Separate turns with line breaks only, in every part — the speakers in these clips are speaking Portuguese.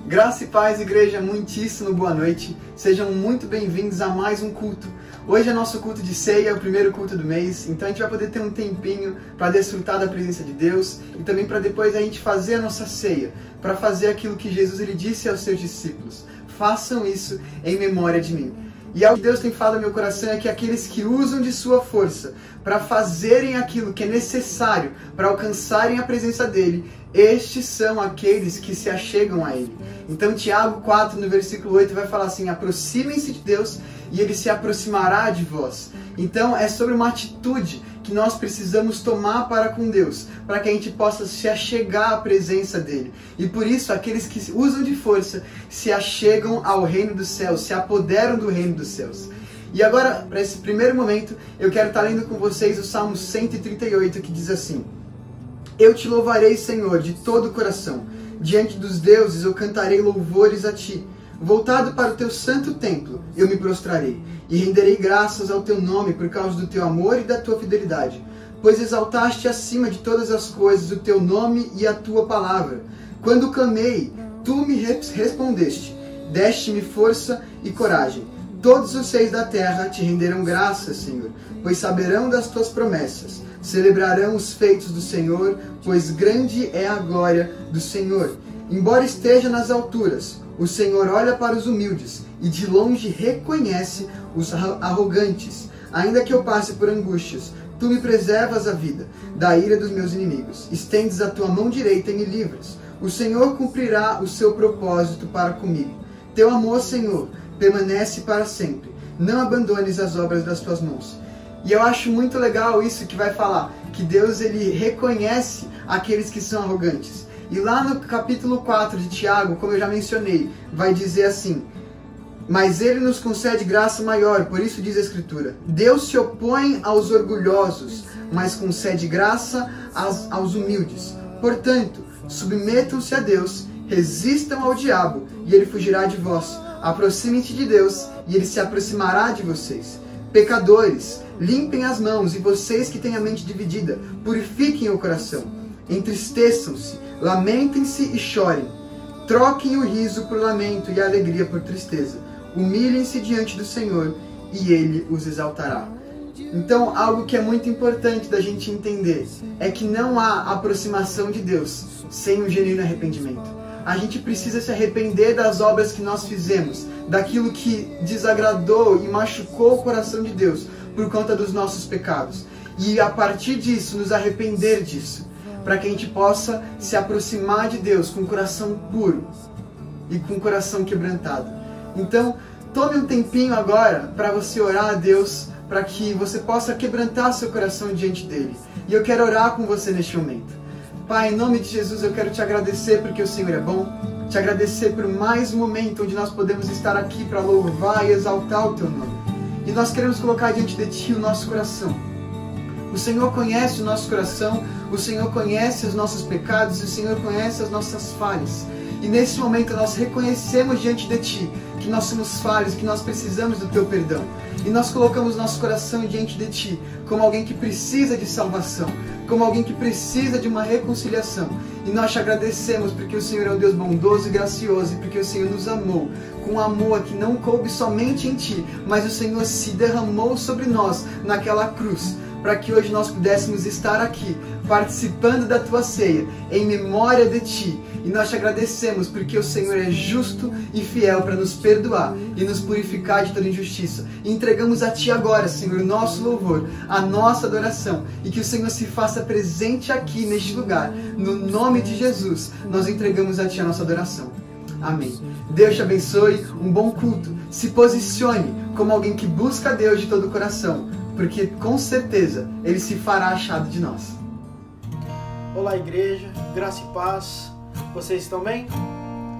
Graça e paz, igreja, muitíssimo boa noite. Sejam muito bem-vindos a mais um culto. Hoje é nosso culto de ceia, o primeiro culto do mês, então a gente vai poder ter um tempinho para desfrutar da presença de Deus e também para depois a gente fazer a nossa ceia, para fazer aquilo que Jesus ele disse aos seus discípulos. Façam isso em memória de mim. E algo que Deus tem falado no meu coração é que aqueles que usam de sua força para fazerem aquilo que é necessário para alcançarem a presença dele, estes são aqueles que se achegam a ele. Então Tiago 4, no versículo 8, vai falar assim: aproximem-se de Deus e ele se aproximará de vós. Então é sobre uma atitude que nós precisamos tomar para com Deus, para que a gente possa se achegar à presença dele. E por isso aqueles que usam de força se achegam ao reino dos céus, se apoderam do reino dos céus. E agora, para esse primeiro momento, eu quero estar lendo com vocês o Salmo 138, que diz assim: Eu te louvarei, Senhor, de todo o coração. Diante dos deuses eu cantarei louvores a ti. Voltado para o teu santo templo, eu me prostrarei e renderei graças ao teu nome por causa do teu amor e da tua fidelidade. Pois exaltaste acima de todas as coisas o teu nome e a tua palavra. Quando clamei, tu me respondeste. Deste-me força e coragem. Todos os seis da terra te renderão graças, Senhor, pois saberão das tuas promessas. Celebrarão os feitos do Senhor, pois grande é a glória do Senhor. Embora esteja nas alturas, o Senhor olha para os humildes e de longe reconhece os arrogantes. Ainda que eu passe por angústias, tu me preservas a vida da ira dos meus inimigos. Estendes a tua mão direita e me livras. O Senhor cumprirá o seu propósito para comigo. Teu amor, Senhor, permanece para sempre. Não abandones as obras das tuas mãos. E eu acho muito legal isso que vai falar, que Deus ele reconhece aqueles que são arrogantes. E lá no capítulo 4 de Tiago, como eu já mencionei, vai dizer assim: mas ele nos concede graça maior, por isso diz a Escritura: Deus se opõe aos orgulhosos, mas concede graça aos humildes. Portanto, submetam-se a Deus, resistam ao diabo, e ele fugirá de vós. Aproximem-se de Deus, e ele se aproximará de vocês. Pecadores, limpem as mãos, e vocês que têm a mente dividida, purifiquem o coração. Entristeçam-se, lamentem-se e chorem. Troquem o riso por lamento e a alegria por tristeza. Humilhem-se diante do Senhor, e Ele os exaltará. Então, algo que é muito importante da gente entender é que não há aproximação de Deus sem um genuíno arrependimento. A gente precisa se arrepender das obras que nós fizemos, daquilo que desagradou e machucou o coração de Deus por conta dos nossos pecados. E a partir disso, nos arrepender disso, para que a gente possa se aproximar de Deus com um coração puro e com um coração quebrantado. Então, tome um tempinho agora para você orar a Deus, para que você possa quebrantar seu coração diante dele. E eu quero orar com você neste momento. Pai, em nome de Jesus, eu quero te agradecer porque o Senhor é bom, te agradecer por mais um momento onde nós podemos estar aqui para louvar e exaltar o teu nome. E nós queremos colocar diante de ti o nosso coração. O Senhor conhece o nosso coração, o Senhor conhece os nossos pecados, e o Senhor conhece as nossas falhas. E nesse momento nós reconhecemos diante de ti que nós somos falhos, que nós precisamos do teu perdão. E nós colocamos nosso coração diante de ti como alguém que precisa de salvação, como alguém que precisa de uma reconciliação. E nós te agradecemos porque o Senhor é um Deus bondoso e gracioso, e porque o Senhor nos amou com um amor que não coube somente em ti, mas o Senhor se derramou sobre nós naquela cruz, para que hoje nós pudéssemos estar aqui, participando da tua ceia, em memória de ti. E nós te agradecemos porque o Senhor é justo e fiel para nos perdoar e nos purificar de toda injustiça. E entregamos a ti agora, Senhor, o nosso louvor, a nossa adoração, e que o Senhor se faça presente aqui neste lugar. No nome de Jesus, nós entregamos a ti a nossa adoração. Amém. Deus te abençoe, um bom culto. Se posicione como alguém que busca a Deus de todo o coração, porque com certeza Ele se fará achado de nós.
Olá, igreja, graça e paz. Vocês estão bem?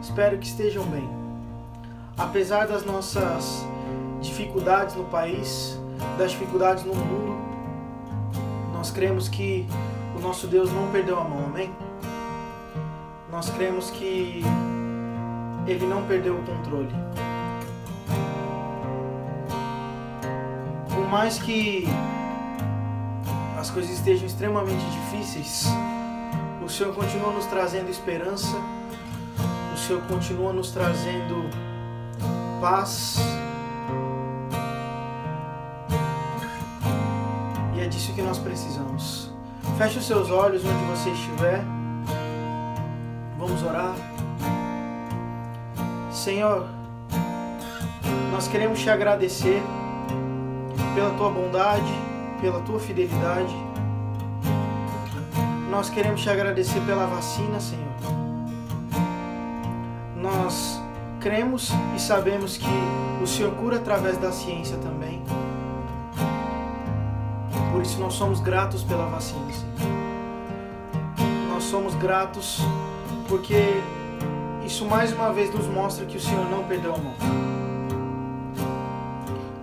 Espero que estejam bem. Apesar das nossas dificuldades no país, das dificuldades no mundo, nós cremos que o nosso Deus não perdeu a mão, amém? Nós cremos que Ele não perdeu o controle. Por mais que as coisas estejam extremamente difíceis, o Senhor continua nos trazendo esperança, o Senhor continua nos trazendo paz. E é disso que nós precisamos. Feche os seus olhos onde você estiver. Vamos orar. Senhor, nós queremos te agradecer pela tua bondade, pela tua fidelidade. Nós queremos te agradecer pela vacina, Senhor. Nós cremos e sabemos que o Senhor cura através da ciência também. Por isso nós somos gratos pela vacina, Senhor. Nós somos gratos porque isso mais uma vez nos mostra que o Senhor não perdeu a mão.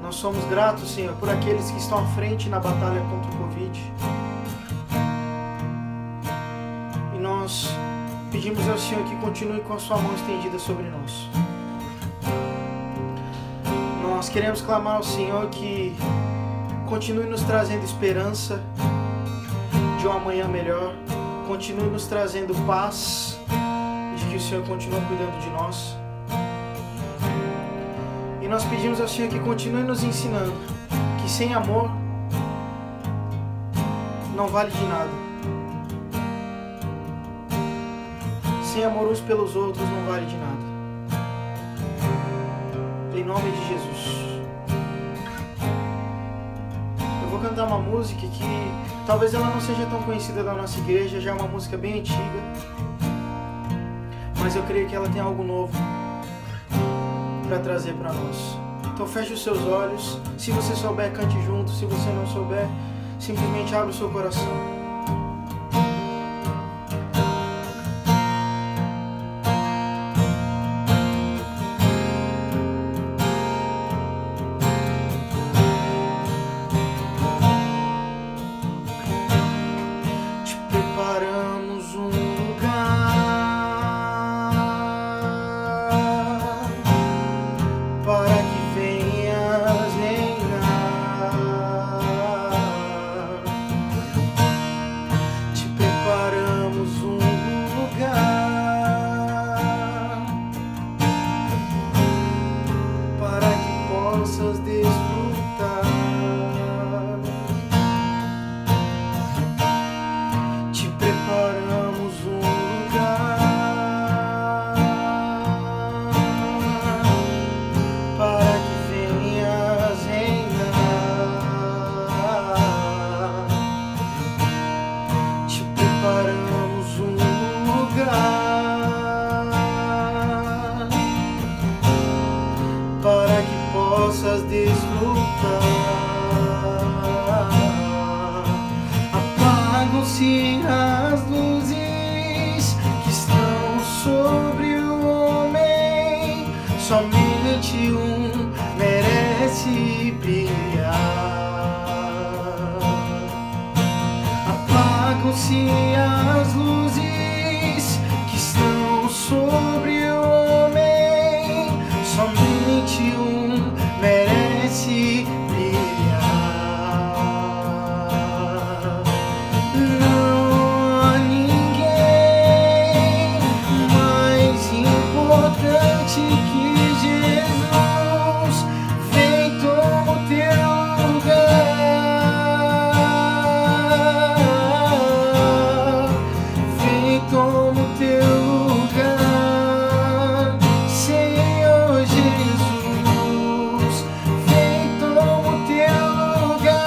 Nós somos gratos, Senhor, por aqueles que estão à frente na batalha contra o Covid. E nós pedimos ao Senhor que continue com a sua mão estendida sobre nós. Nós queremos clamar ao Senhor que continue nos trazendo esperança de um amanhã melhor. Continue nos trazendo paz, de que o Senhor continua cuidando de nós. E nós pedimos ao Senhor que continue nos ensinando que sem amor não vale de nada. Sem amor uns pelos outros não vale de nada. Em nome de Jesus. Eu vou cantar uma música que talvez ela não seja tão conhecida da nossa igreja, já é uma música bem antiga, mas eu creio que ela tem algo novo para trazer para nós. Então feche os seus olhos. Se você souber, cante junto. Se você não souber, simplesmente abre o seu coração.
Apagam-se as luzes que estão sobre o homem, somente um merece brilhar. Apagam-se as luzes que estão sobre o homem, somente um merece brilhar. Não há ninguém mais importante que Jesus. Vem, toma o teu lugar. Vem, toma o teu lugar, Senhor Jesus. Vem, toma o teu lugar.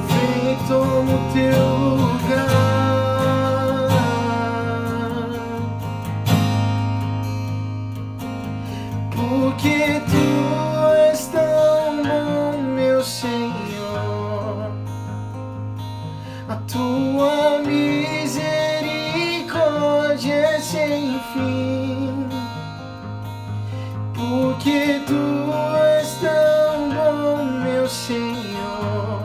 Vem, toma o teu lugar. Porque tu és tão bom, meu Senhor. A tua misericórdia é sem fim. Porque tu és tão bom, meu Senhor.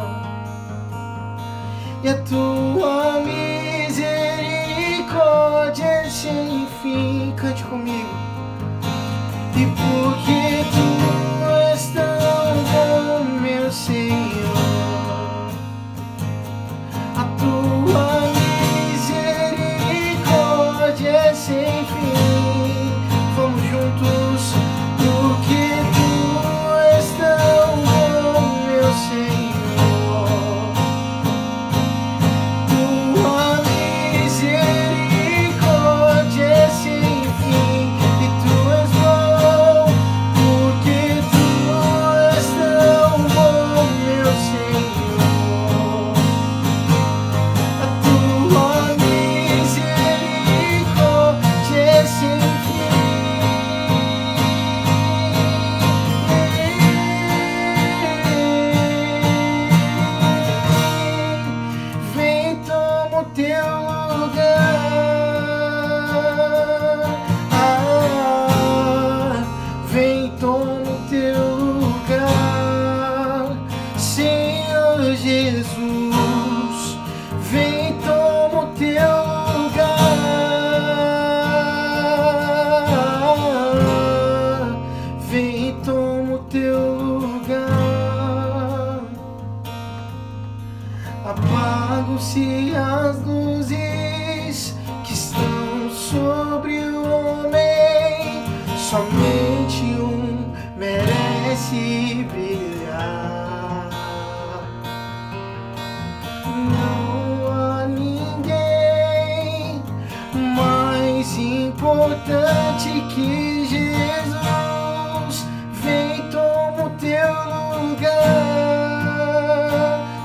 E a tua misericórdia é sem fim. Cante comigo. E porque tu és tão bom, meu Senhor, a tua Jesus, vem, toma o teu lugar. Vem, toma o teu lugar. Apagam-se as luzes que estão sobre o homem, somente um merece brilhar. Não há ninguém mais importante que Jesus. Vem, toma o teu lugar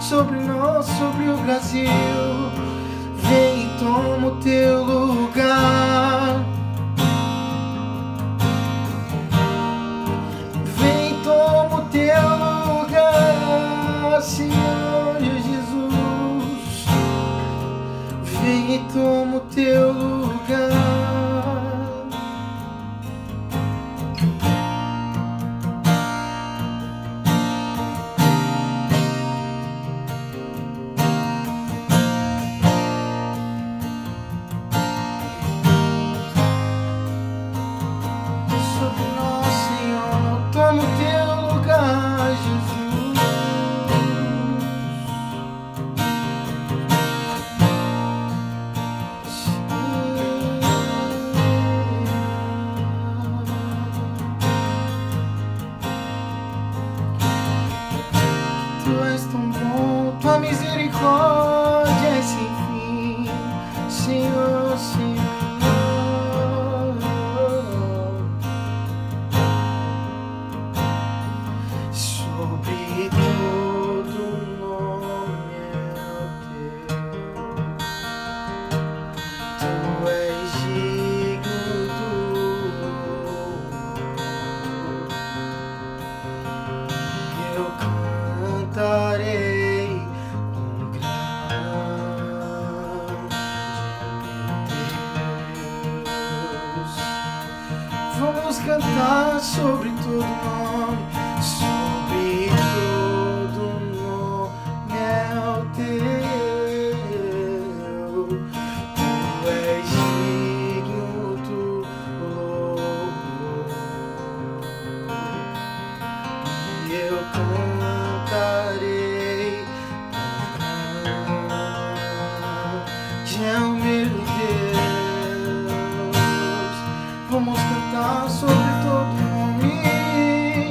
sobre nós, sobre o Brasil. Vem, toma o teu lugar. Vem, toma o teu lugar, Senhor Jesus. Vem, toma o teu lugar. Toma o teu lugar, Jesus. Tu és tão bom, tua misericórdia é sem fim, Senhor, Senhor. Sobre todo nome é o teu. Tu és digno do louvor. Eu cantarei com grande Deus. Vamos cantar sobre todo nome. Sobre todo nome é o teu. Tu és digno do louvor. E eu cantarei grande é o meu Deus. Vamos cantar sobre todo nome.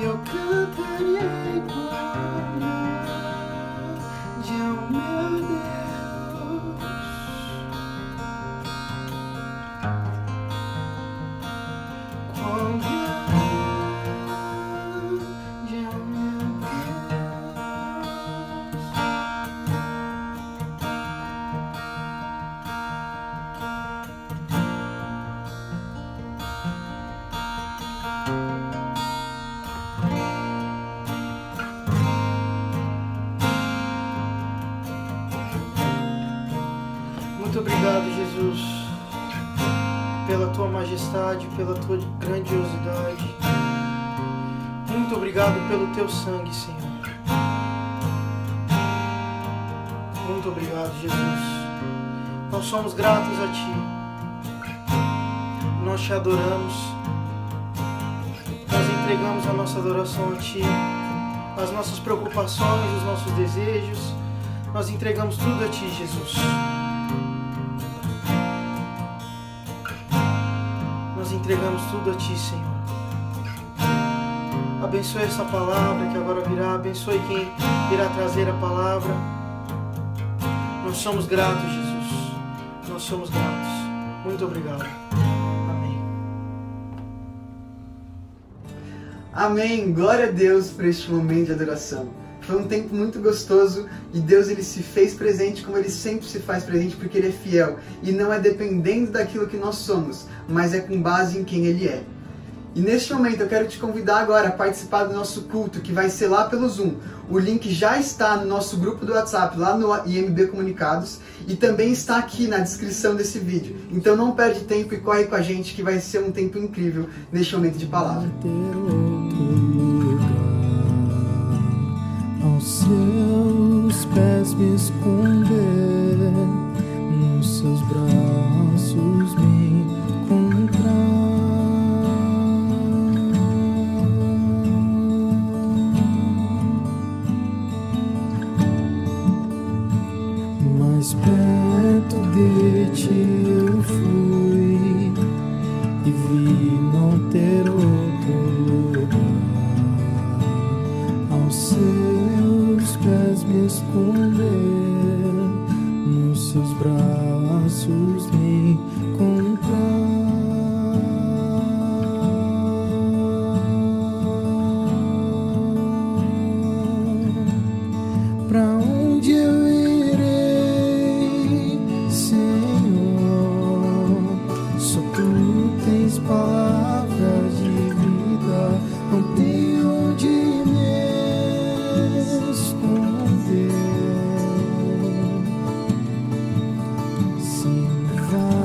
eu cantarei glória ao meu Deus. Quão grande é o meu Muito obrigado, Jesus, pela tua majestade, pela tua grandiosidade. Muito obrigado pelo teu sangue, Senhor. Muito obrigado, Jesus. Nós somos gratos a Ti. Nós Te adoramos. Nós entregamos a nossa adoração a Ti. As nossas preocupações, os nossos desejos. Nós entregamos tudo a Ti, Jesus. Nós entregamos tudo a Ti, Senhor. Abençoe essa palavra que agora virá. Abençoe quem irá trazer a palavra. Nós somos gratos, Jesus. Nós somos gratos. Muito obrigado. Amém.
Amém. Glória a Deus por este momento de adoração. Foi um tempo muito gostoso e Deus ele se fez presente como Ele sempre se faz presente, porque Ele é fiel. E não é dependendo daquilo que nós somos, mas é com base em quem Ele é. E neste momento eu quero te convidar agora a participar do nosso culto, que vai ser lá pelo Zoom. O link já está no nosso grupo do WhatsApp, lá no IMB Comunicados, e também está aqui na descrição desse vídeo. Então não perde tempo e corre com a gente, que vai ser um tempo incrível neste momento de palavra.
Aos seus pés me esconder, nos seus braços me encontrar. Mais perto de Ti eu fui e vi não ter outro lugar. Aos seus pés me esconder, nos seus braços me encontrar. Pra onde eu irei, Senhor? Só Tu tens palavras de vida, não tenho onde me esconder. Sim, vai.